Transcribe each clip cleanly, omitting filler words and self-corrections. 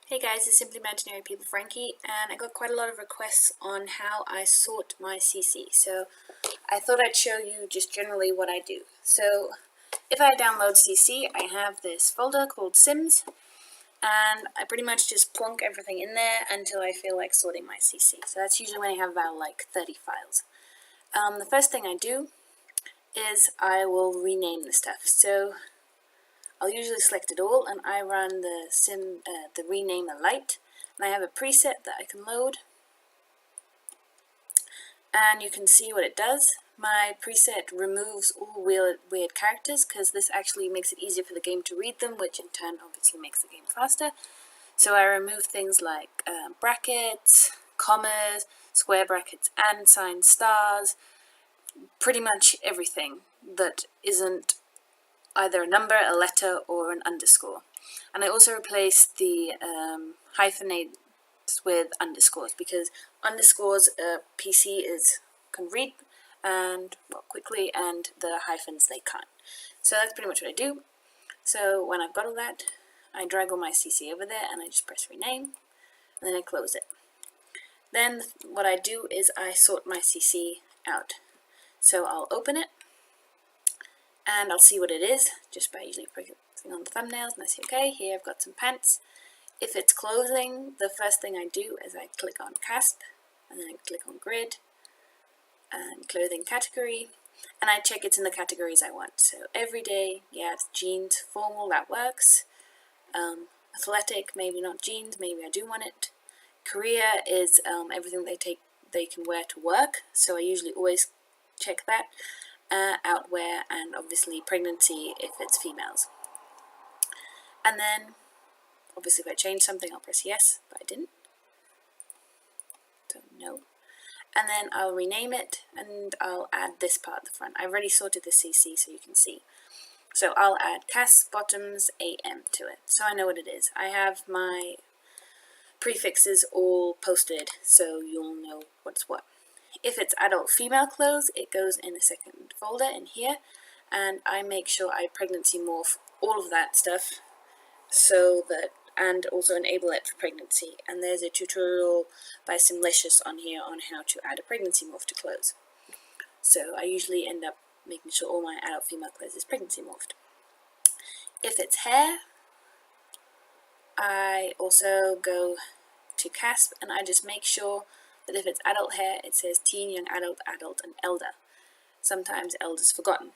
Hey guys, it's Simply Imaginary People Frankie, and I got quite a lot of requests on how I sort my CC, so I thought I'd show you just generally what I do. So if I download CC, I have this folder called Sims, and I pretty much just plonk everything in there until I feel like sorting my CC. So that's usually when I have about like 30 files. The first thing I do is I will rename the stuff. So I'll usually select it all, and I run the rename light, and I have a preset that I can load, and you can see what it does. My preset removes all weird characters because this actually makes it easier for the game to read them, which in turn obviously makes the game faster. So I remove things like brackets, commas, square brackets, and signs, stars, pretty much everything that isn't either a number, a letter, or an underscore. And I also replace the hyphenates with underscores because underscores PC can read quickly, and the hyphens they can't. So that's pretty much what I do. So when I've got all that, I drag all my CC over there and I just press rename, and then I close it. Then what I do is I sort my CC out. So I'll open it, and I'll see what it is just by usually pressing on the thumbnails, and I say, okay, here I've got some pants. If it's clothing, the first thing I do is I click on clasp, and then I click on grid, and clothing category, and I check it's in the categories I want. So everyday, yeah, it's jeans. Formal, that works. Athletic, maybe not jeans, maybe I do want it. Career is everything they can wear to work, so I usually always check that. Outwear, and obviously pregnancy if it's females. And then obviously if I change something I'll press yes, but I didn't, so no. And then I'll rename it, and I'll add this part at the front. I've already sorted the CC so you can see. So I'll add Cass Bottoms AM to it, so I know what it is. I have my prefixes all posted so you'll know what's what. If it's adult female clothes, it goes in a second folder in here, and I make sure I pregnancy morph all of that stuff so that, and also enable it for pregnancy. And there's a tutorial by Simlicious on here on how to add a pregnancy morph to clothes. So I usually end up making sure all my adult female clothes is pregnancy morphed. If it's hair, I also go to CASP, and I just make sure that if it's adult hair, it says teen, young adult, adult, and elder. Sometimes elder's forgotten,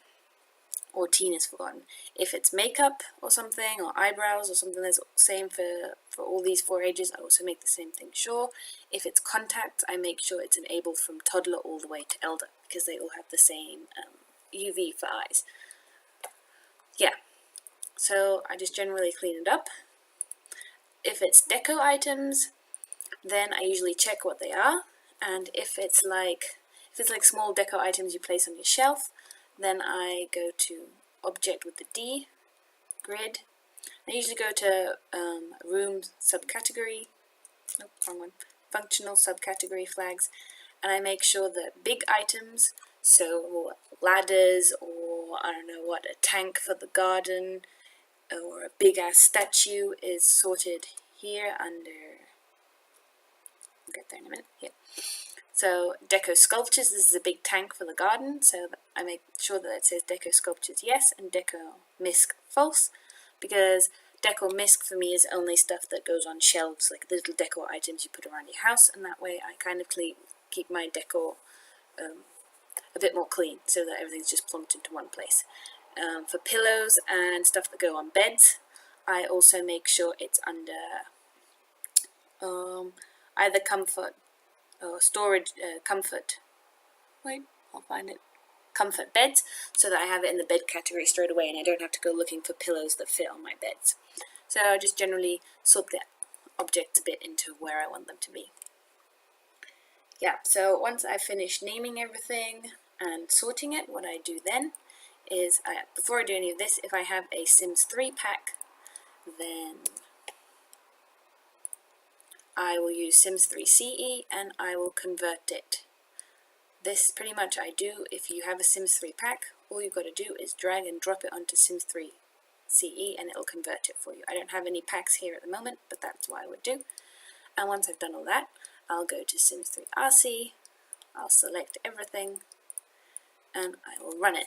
or teen is forgotten. If it's makeup or something, or eyebrows or something that's the same for all these 4 ages, I also make the same thing sure. If it's contacts, I make sure it's enabled from toddler all the way to elder, because they all have the same UV for eyes. Yeah, so I just generally clean it up. If it's deco items, then I usually check what they are, and if it's like small deco items you place on your shelf, then I go to object with the D, grid. I usually go to room subcategory, nope, wrong one, functional subcategory flags, and I make sure that big items, so ladders, or I don't know what, a tank for the garden, or a big ass statue, is sorted here under, I'll get there in a minute, here. So deco sculptures, this is a big tank for the garden, so I make sure that it says deco sculptures yes and deco misc false, because deco misc for me is only stuff that goes on shelves, like the little deco items you put around your house, and that way I kind of keep my decor a bit more clean, so that everything's just plumped into one place. For pillows and stuff that go on beds, I also make sure it's under either comfort or storage, comfort, wait, I'll find it, comfort beds, so that I have it in the bed category straight away and I don't have to go looking for pillows that fit on my beds. So I just generally sort the objects a bit into where I want them to be. Yeah, so once I've finished naming everything and sorting it, what I do then is, before I do any of this, if I have a Sims 3 pack, then I will use Sims 3 CE and I will convert it. This pretty much I do if you have a Sims 3 pack. All you've got to do is drag and drop it onto Sims 3 CE and it'll convert it for you. I don't have any packs here at the moment, but that's what I would do. And once I've done all that, I'll go to Sims 3 RC, I'll select everything, and I will run it.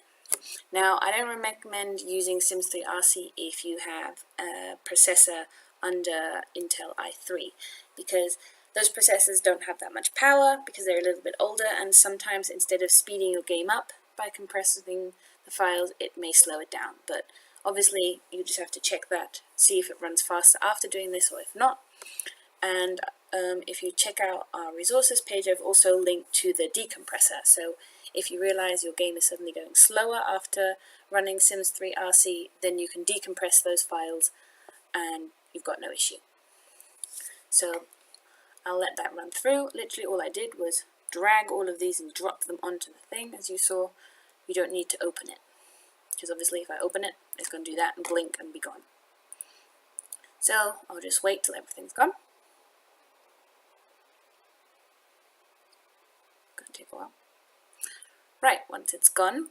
Now, I don't recommend using Sims 3 RC if you have a processor under Intel i3, because those processors don't have that much power because they're a little bit older, and sometimes instead of speeding your game up by compressing the files, it may slow it down. But obviously, you just have to check that, see if it runs faster after doing this or if not. And if you check out our resources page, I've also linked to the decompressor. So if you realize your game is suddenly going slower after running Sims 3 RC, then you can decompress those files and you've got no issue. So I'll let that run through. Literally all I did was drag all of these and drop them onto the thing. As you saw, you don't need to open it, because obviously if I open it, it's going to do that and blink and be gone. So I'll just wait till everything's gone. Gonna take a while. Right, once it's gone,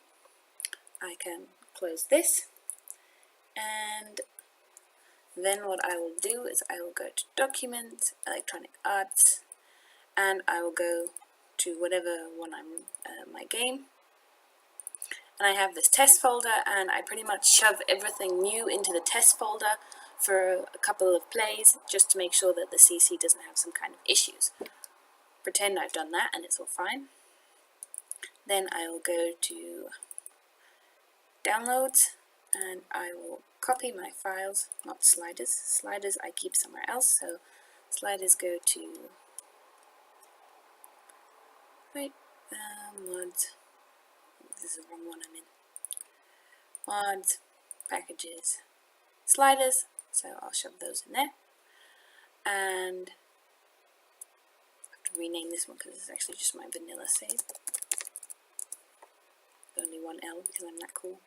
I can close this, and then what I will do is I will go to Documents, Electronic Arts, and I will go to whatever one I'm my game, and I have this test folder, and I pretty much shove everything new into the test folder for a couple of plays just to make sure that the CC doesn't have some kind of issues. Pretend I've done that and it's all fine. Then I will go to Downloads, and I will copy my files, not sliders. Sliders I keep somewhere else, so sliders go to mods. This is the wrong one I'm in. Mods, packages, sliders. So I'll shove those in there, and I have to rename this one because it's actually just my vanilla save. Only one L because I'm that cool.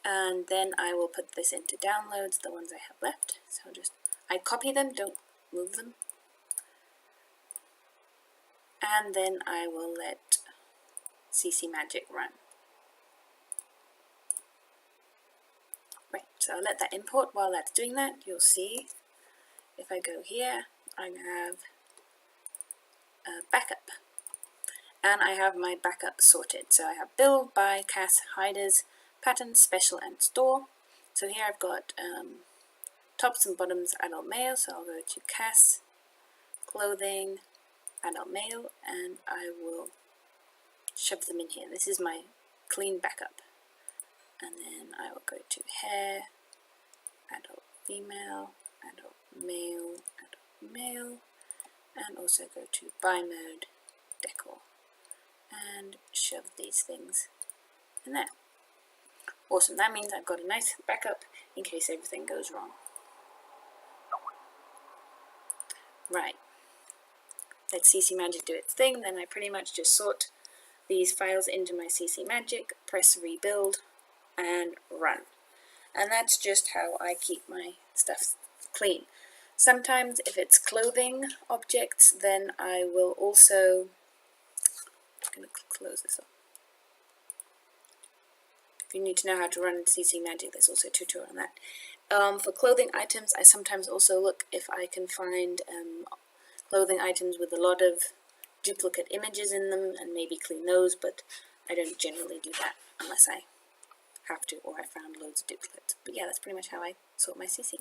And then I will put this into downloads, the ones I have left. So I copy them, don't move them. And then I will let CC Magic run. Right, so I'll let that import. While that's doing that, you'll see if I go here, I have a backup. And I have my backup sorted. So I have build, buy, cast, hiders, pattern, special, and store. So here I've got tops and bottoms adult male, so I'll go to cast, clothing, adult male, and I will shove them in here. This is my clean backup. And then I will go to hair, adult female, adult male, and also go to buy mode, decor, and shove these things in there. Awesome, that means I've got a nice backup in case everything goes wrong. Right, let CC Magic do its thing, then I pretty much just sort these files into my CC Magic, press rebuild, and run. And that's just how I keep my stuff clean. Sometimes if it's clothing objects, then I will also, I'm going to close this up. If you need to know how to run CC Magic, there's also a tutorial on that. For clothing items, I sometimes also look if I can find clothing items with a lot of duplicate images in them and maybe clean those, but I don't generally do that unless I have to or I found loads of duplicates. But yeah, that's pretty much how I sort my CC.